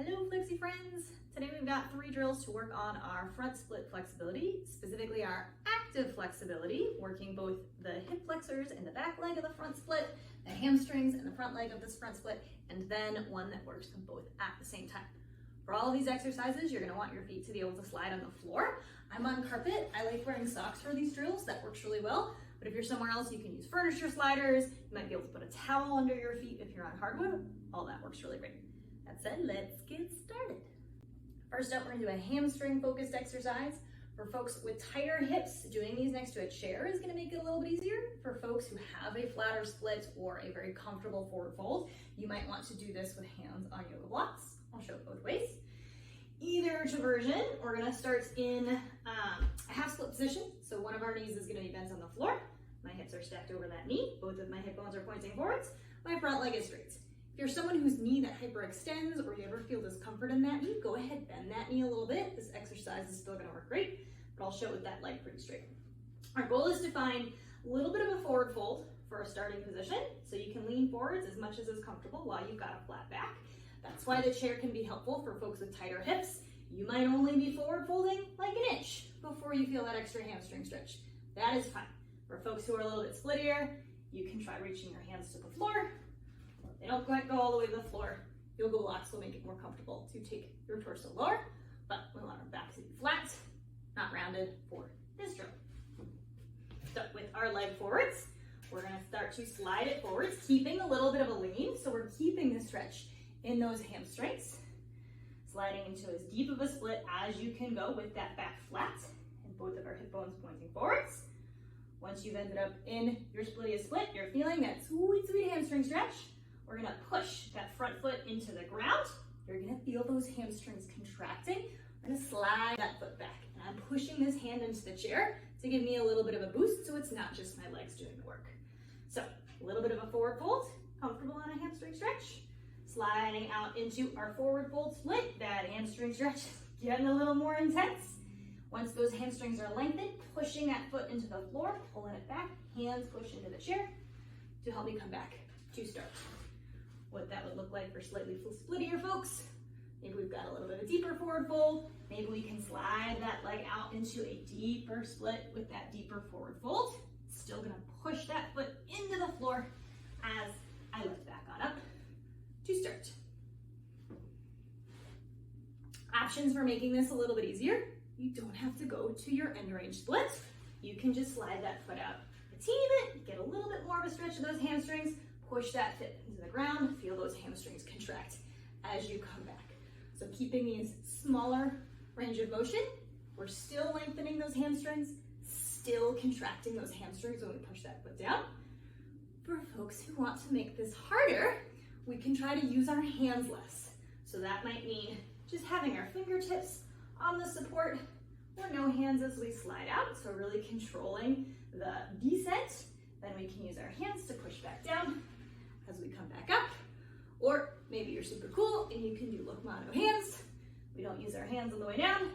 Hello Flexi friends! Today we've got 3 drills to work on our front split flexibility, specifically our active flexibility, working both the hip flexors and the back leg of the front split, the hamstrings and the front leg of this front split, and then one that works them both at the same time. For all of these exercises, you're going to want your feet to be able to slide on the floor. I'm on carpet. I like wearing socks for these drills. That works really well. But if you're somewhere else, you can use furniture sliders. You might be able to put a towel under your feet if you're on hardwood. All that works really great. That said, let's get started. First up, we're going to do a hamstring focused exercise. For folks with tighter hips, doing these next to a chair is going to make it a little bit easier. For folks who have a flatter split or a very comfortable forward fold, you might want to do this with hands on yoga blocks. I'll show it both ways. Either version, we're going to start in a half split position. So one of our knees is going to be bent on the floor. My hips are stacked over that knee. Both of my hip bones are pointing forwards. My front leg is straight. If you're someone whose knee that hyperextends or you ever feel discomfort in that knee, go ahead, bend that knee a little bit. This exercise is still going to work great, but I'll show it with that leg pretty straight. Our goal is to find a little bit of a forward fold for a starting position. So you can lean forwards as much as is comfortable while you've got a flat back. That's why the chair can be helpful for folks with tighter hips. You might only be forward folding like an inch before you feel that extra hamstring stretch. That is fine. For folks who are a little bit splittier, you can try reaching your hands to the floor. They don't quite go all the way to the floor. Yoga blocks will make it more comfortable to take your torso lower, but we want our back to be flat, not rounded for this drill. So with our leg forwards, we're gonna start to slide it forwards, keeping a little bit of a lean. So we're keeping the stretch in those hamstrings, sliding into as deep of a split as you can go with that back flat and both of our hip bones pointing forwards. Once you've ended up in your splittiest split, you're feeling that sweet, sweet hamstring stretch. We're gonna push that front foot into the ground. You're gonna feel those hamstrings contracting. We're gonna slide that foot back. And I'm pushing this hand into the chair to give me a little bit of a boost so it's not just my legs doing the work. So a little bit of a forward fold, comfortable on a hamstring stretch. Sliding out into our forward fold split. That hamstring stretch is getting a little more intense. Once those hamstrings are lengthened, pushing that foot into the floor, pulling it back, hands push into the chair to help me come back to start. What that would look like for slightly splittier folks. Maybe we've got a little bit of a deeper forward fold. Maybe we can slide that leg out into a deeper split with that deeper forward fold. Still gonna push that foot into the floor as I lift back on up to start. Options for making this a little bit easier. You don't have to go to your end range split. You can just slide that foot out a teeny bit, get a little bit more of a stretch of those hamstrings, push that foot into the ground, feel those hamstrings contract as you come back. So keeping these smaller range of motion, we're still lengthening those hamstrings, still contracting those hamstrings when we push that foot down. For folks who want to make this harder, we can try to use our hands less. So that might mean just having our fingertips on the support or no hands as we slide out. So really controlling the descent. Then we can use our hands to push back down as we come back up. Or maybe you're super cool and you can do Lokmano hands. We don't use our hands on the way down.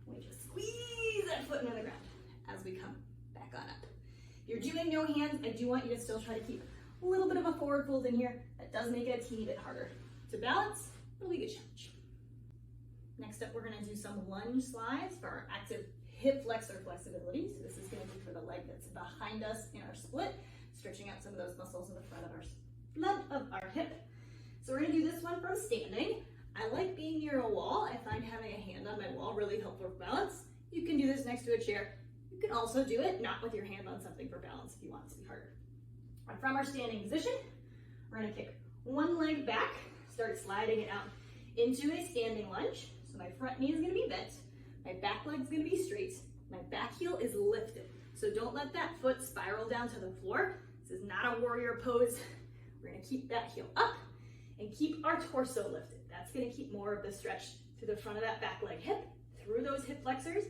We just squeeze that foot into the ground as we come back on up. If you're doing no hands, I do want you to still try to keep a little bit of a forward fold in here. That does make it a teeny bit harder to balance. It'll be a good challenge. Next up, we're gonna do some lunge slides for our active hip flexor flexibility. So this is gonna be for the leg that's behind us in our split, stretching out some of those muscles in the front of our hip. So we're gonna do this one from standing. I like being near a wall. I find having a hand on my wall really helpful for balance. You can do this next to a chair. You can also do it not with your hand on something for balance if you want it to be harder. From our standing position, we're gonna kick one leg back, start sliding it out into a standing lunge. So my front knee is gonna be bent, my back leg is gonna be straight, my back heel is lifted. So don't let that foot spiral down to the floor. This is not a warrior pose. We're gonna keep that heel up and keep our torso lifted. That's gonna keep more of the stretch through the front of that back leg hip, through those hip flexors.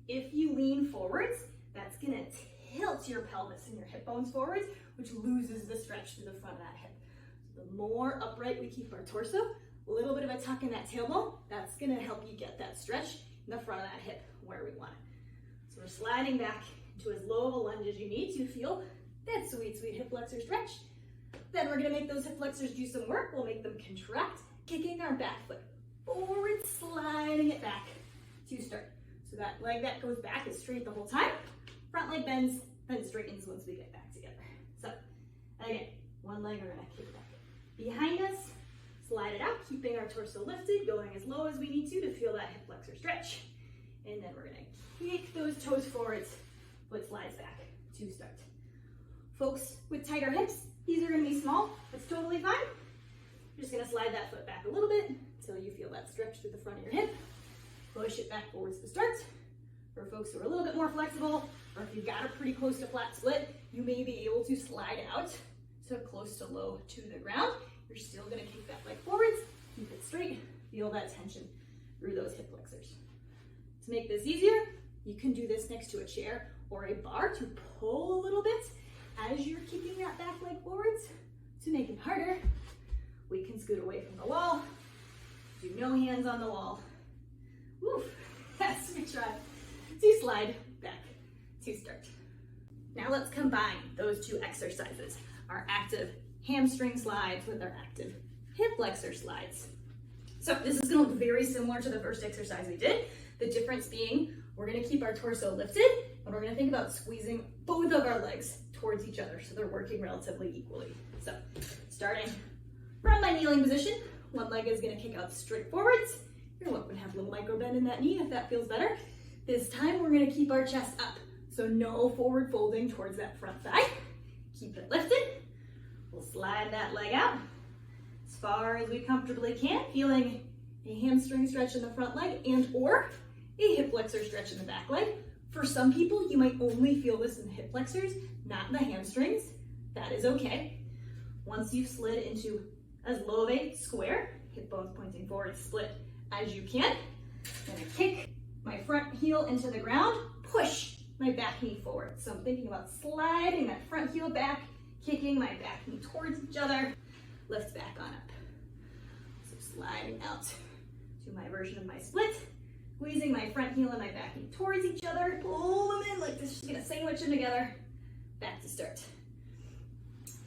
If you lean forwards, that's gonna tilt your pelvis and your hip bones forwards, which loses the stretch through the front of that hip. So the more upright we keep our torso, a little bit of a tuck in that tailbone, that's gonna help you get that stretch in the front of that hip where we want it. So we're sliding back to as low of a lunge as you need to feel that sweet, sweet hip flexor stretch. Then we're gonna make those hip flexors do some work. We'll make them contract, kicking our back foot forward, sliding it back to start. So that leg that goes back is straight the whole time. Front leg bends, then straightens once we get back together. So again, one leg we're gonna kick back behind us, slide it out, keeping our torso lifted, going as low as we need to feel that hip flexor stretch. And then we're gonna kick those toes forwards, foot slides back to start. Folks with tighter hips, these are gonna be small, that's totally fine. You're just gonna slide that foot back a little bit until you feel that stretch through the front of your hip. Push it back forwards to start. For folks who are a little bit more flexible, or if you've got a pretty close to flat split, you may be able to slide out so close to low to the ground. You're still gonna kick that leg forwards, keep it straight, feel that tension through those hip flexors. To make this easier, you can do this next to a chair or a bar to pull a little bit as you're kicking that back leg forwards. To make it harder, we can scoot away from the wall, do no hands on the wall. Woo, that's a try. To slide back to start. Now let's combine those two exercises, our active hamstring slides with our active hip flexor slides. So this is gonna look very similar to the first exercise we did. The difference being we're gonna keep our torso lifted and we're gonna think about squeezing both of our legs towards each other so they're working relatively equally. So starting from my kneeling position, one leg is gonna kick out straight forwards. You're welcome to have a little micro bend in that knee if that feels better. This time we're gonna keep our chest up. So no forward folding towards that front thigh. Keep it lifted. We'll slide that leg out as far as we comfortably can, feeling a hamstring stretch in the front leg and or a hip flexor stretch in the back leg. For some people, you might only feel this in the hip flexors, not in the hamstrings. That is okay. Once you've slid into as low of a square, hip bones pointing forward, split as you can, I'm gonna kick my front heel into the ground, push my back knee forward. So I'm thinking about sliding that front heel back, kicking my back knee towards each other, lift back on up. So sliding out to my version of my split, squeezing my front heel and my back knee towards each other, pull them in like this, just gonna sandwich them together, back to start.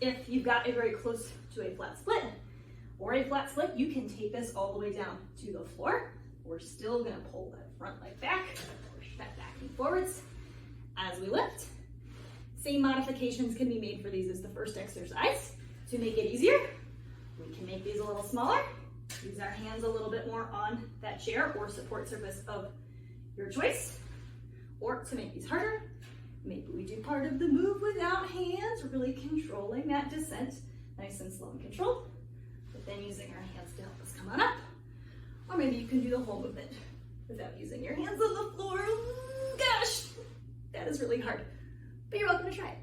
If you've got a very close to a flat split or a flat split, you can take this all the way down to the floor. We're still gonna pull that front leg back, push that back knee forwards as we lift. Same modifications can be made for these as the first exercise. To make it easier, we can make these a little smaller, use our hands a little bit more on that chair or support surface of your choice. Or to make these harder, maybe we do part of the move without hands, really controlling that descent, nice and slow and controlled, but then using our hands to help us come on up. Or maybe you can do the whole movement without using your hands on the floor. Gosh, that is really hard, but you're welcome to try it.